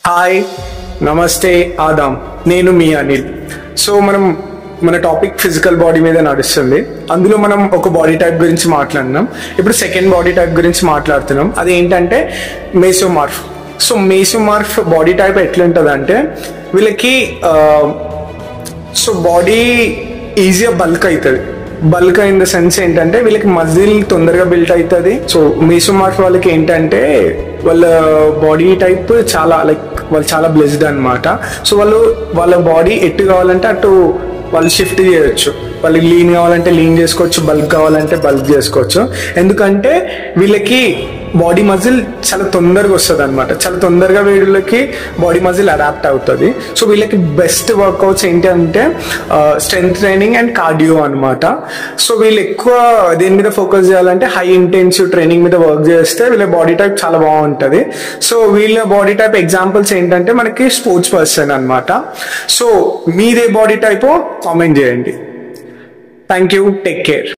Hi, నమస్తే, ఆదాం. నేను మీ Anil. So మన టాపిక్ ఫిజికల్ బాడీ మీద నడుస్తుంది. అందులో మనం ఒక బాడీ టైప్ గురించి మాట్లాడినాం. ఇప్పుడు సెకండ్ బాడీ టైప్ గురించి మాట్లాడుతున్నాం. అది ఏంటంటే మేసోమార్ఫ్. సో మేసోమార్ఫ్ బాడీ టైప్ ఎట్లుంటుంది అంటే వీళ్ళకి సో బాడీ ఈజీగా బల్క్ అవుతుంది. బల్క్ ఇన్ ద సెన్స్ ఏంటంటే వీళ్ళకి మజిల్ తొందరగా బిల్ట్ అవుతుంది. సో మేసోమార్ఫ్ వాళ్ళకి ఏంటంటే వాళ్ళ బాడీ టైప్ చాలా వాళ్ళు చాలా బ్లెస్డ్ అనమాట. సో వాళ్ళ బాడీ ఎటు కావాలంటే అటు వాళ్ళు షిఫ్ట్ చేయొచ్చు. వాళ్ళకి లీన్ కావాలంటే లీన్ చేసుకోవచ్చు, బల్క్ కావాలంటే బల్క్ చేసుకోవచ్చు. ఎందుకంటే వీళ్ళకి బాడీ మజిల్ చాలా తొందరగా వస్తుంది అనమాట. చాలా తొందరగా వీళ్ళకి బాడీ మజిల్ అడాప్ట్ అవుతుంది. సో వీళ్ళకి బెస్ట్ వర్కౌట్స్ ఏంటి అంటే స్ట్రెంగ్త్ ట్రైనింగ్ అండ్ కార్డియో అనమాట. సో వీళ్ళు ఎక్కువ దేని మీద ఫోకస్ చేయాలంటే హై ఇంటెన్సివ్ ట్రైనింగ్ మీద వర్క్ చేస్తే వీళ్ళ బాడీ టైప్ చాలా బాగుంటుంది. సో వీళ్ళ బాడీ టైప్ ఎగ్జాంపుల్స్ ఏంటంటే మనకి స్పోర్ట్స్ పర్సన్ అనమాట. సో మీదే బాడీ టైప్ కామెంట్ చేయండి. Thank you, take care.